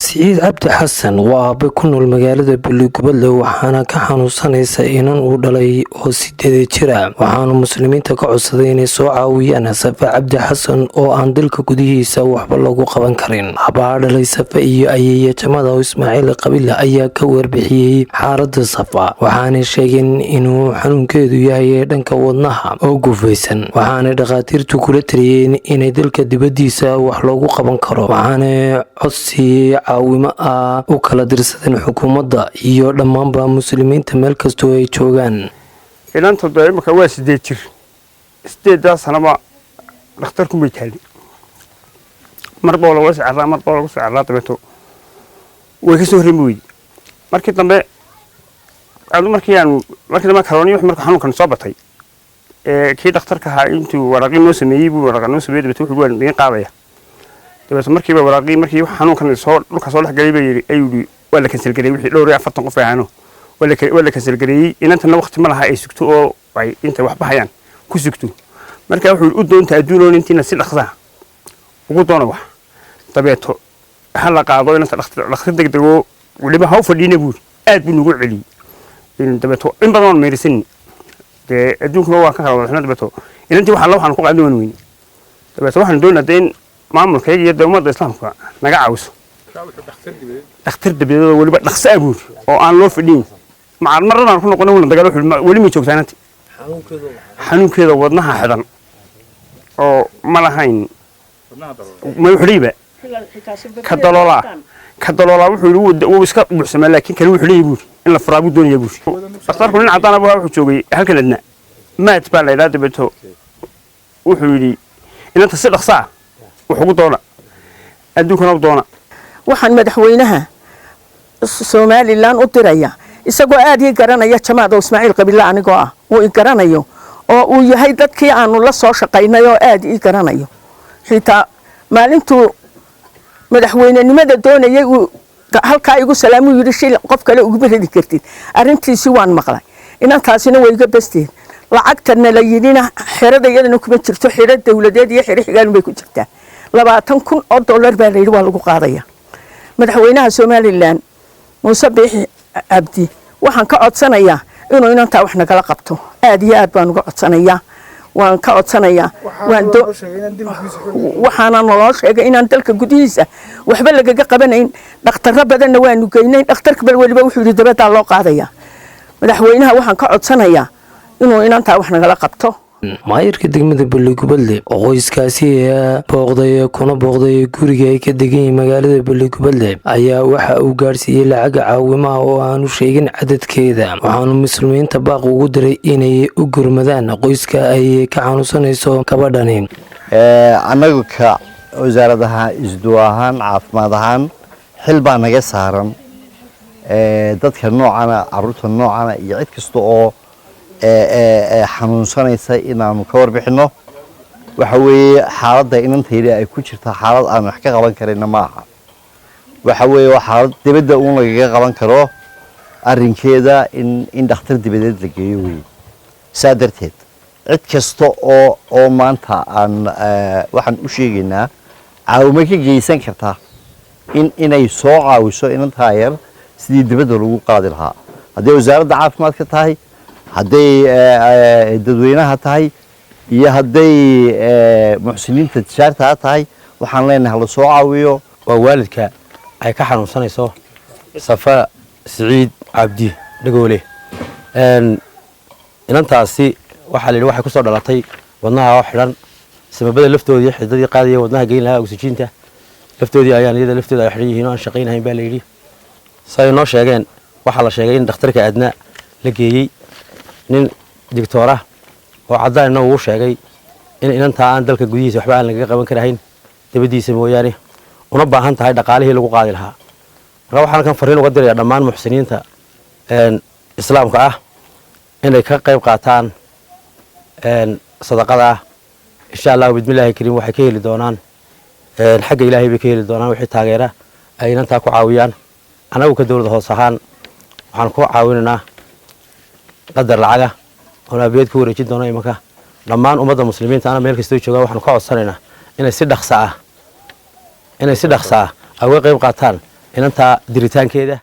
سعيد عبد حسن وأبي كنول مقالة بالقبلة وحانا كحانوسانيسا إنان ودلي oo 8 jira waxaana muslimiinta ka codsaday inay soo caawiyaan Safa Cabdi Xasan oo aan dalka gudihiisa waxba lagu qaban karin. Habaa dhalay Safa iyo ayeeya jamada Ismaaciil Qabila ayaa ka warbixiyay xaaladda Safa waxaana sheegeen inuu xanuunkeedu yahay dhanka wadnaha oo gufaysan waxaana dhaqaatiirtu kula taliyeen inay dalka dibadiisa wax loogu qaban karo waxaana codsi caawimo u kala dirsadeen xukuumadda iyo dhammaanba muslimiinta meel kasta oo ay joogaan. inanta daymarka waa 8 jir 8 sanaba dhakhtarku ma taali marba wala socdaa tabeeto way ka soo reemoy markii dambe markii karooni wax marka xanuunkan soo batay kii dhakhtarka ahaa intuu waraqi noo sameeyay buu waraqi noo sameeyay tabeeto wuxuu waan qaadaya tabeeto markii waraqi xanuunkan soo dhulka soo dhaxgalay bay ayuu wala kansel garay wixii dhowr iyo 40 qof ahaano wala kansel garay inanta waqti ma laha ay sugto oo ay inta wax bahayaan ku sugto marka wuxuu u doontaa adduun intiina si dhaqsa ugu doono wax tabeeto hal la qaado inta dhakhtar degdeg oo waliba haw fadhiina buu aad buu nagu celi in tabeeto in badan meerisin de adduunka waa ka kala waxna tabeeto inantii waxa waxaan ku qaadan weyn tabeeto waxaan doonaa in maamulka iyo dawladda islaamka naga caawiso dhakhtar dibadda waliba dhaqsa abuur oo aan loo fadhiin ma marna ku noqon wala dagaal wali ma joogtaanti xanuunkeeda wadnaha xidan oo ma lahayn ma xuriiba ka daloola wuxuu uu iska buuxsamay laakiin kan wuxuu leeyahay in la faraabo doonaya buu dhakhtarku nin cadaan ah wuxuu joogay halkan adna maad baa la yiraahdaa bato wuxuu yiri inta si dhaqsa wuxuu doona adduunka u doona waxaan madaxweynaha Soomaaliland u diraya isagoo aad ii garanaya jamaada Ismaaciil Qabila anigoo ah oo ii garanayo oo uu yahay dadkii aanu la soo shaqaynay oo aad ii garanayo xitaa maalintuu madaxweynenimada doonayay uu halka igu salaamu yiri shil qof kale ugu baridi kartid arintiisi waan maqlay inantaasina way iga basteen lacagtana la yidina xirada iyadana kuma jirto xirada dawladeed iyo xiriir xigaan bay ku jirtaa $20,000 baa la yiri waa lagu qaadaya madaxweynaha Soomaaliland Muuse Biixi Abdi waxaan ka codsanayaa inuu inanta wax nagala qabto aad iyo aad baan uga codsanayaa waan ka codsanayaa waxaana noo sheegay inaan dalka gudihiisa waxba lagaga qabanayn dhakhtarro badanna waanu geynay dhakhtarka bal waliba wuxuu yiri dabada loo qaadaya madaxweynaha waxaan ka codsanayaa inuu inanta wax nagala qabto maayirka degmada Balligubadle oo qoyskaasi kuna booqday guriga ay ka degan magaalada Balligubadle ayaa waxa uu gaarsiiyay lacag caawimo oo aanu sheegin cadadkeeda waxaanu muslimiinta baaq ugu diray inay u gurmadaan qoyska ay ka xanuunsanayso gabadhani anagu ka wasaaradaha isduuahan caafimaad ahaan xil baa naga saaran dadka noocana caruurta noocana iyo cid kasta oo xanuunsanaysa inaanu ka warbixino waxa weeye xaaladda inanteedii ay ku jirta xaalad aan wax ka qaban karin ma aha waxa weeye waa xaalad dibadda uun lagaga qaban karo arrinkeeda in dhakhtar dibadeed la geeyo weeye saa darteed cid kasta oo maanta aan waxaan u sheegaynaa caawimo ka geysan karta inay soo caawiso inantaa yar sidii dibadda lagu qaadi lahaa haddii wasaaradda caafimaadka tahay hadday dadweynaha tahay iyo hadday muxsiniinta tijaarta tahay waxaan leenahay la soo caawiyo waa waalidka ay ka xanuunsanayso Safa Siciid Cabdi Dhagoole inantaasi waxa la yiri waxay ku soo dhalatay wadnaha xiran sababada laftoodii xididadii qaadaya wadnaha geyn lahaa oksijiinta laftoodii ayaan iyada lafteeda ay xiran yihiin oo aan shaqeynayn baa la yiri say noo sheegeen waxa la sheegay in dhakhtarka adna la geeyay nin doctor oo cadaan uu sheegay in inanta aan dalka gudihiisa waxba aan laga qaban karayn dibadiisa mooyaane una baahan tahay dhaqaalihii lagu qaadi lahaa marka waxaan kan fariin uga dirayaa dhammaan muxsiniinta islaamka ah inay ka qayb qaataan sadaqada insha Allah bismillaahi kariim waxay ka heli doonaan xagga Ilaahay bay ka heli doonaan wixii taageera ay inanta ku caawiyaan anagu ka dawladda hoos ahaan waxaan ku caawinaynaa qadar lacaga oo abiyad ku wareejin doono imanka dhammaan ummadda muslimiinta ana meel kasta jooga waxaan ka codsanaynaa inay si dhaqso ah uga qayb qaataan inantaa diritaankeeda.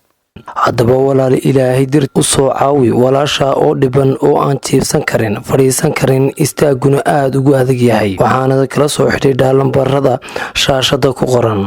haddaba walaal ilaahay dir u soo caawi walaasha oo dhiban oo aan jiibsan karin fadhiisan karin istaaguna aada ugu adag yahay waxaana kala soo xidhiidhaa lambarada shaashada ku qoran.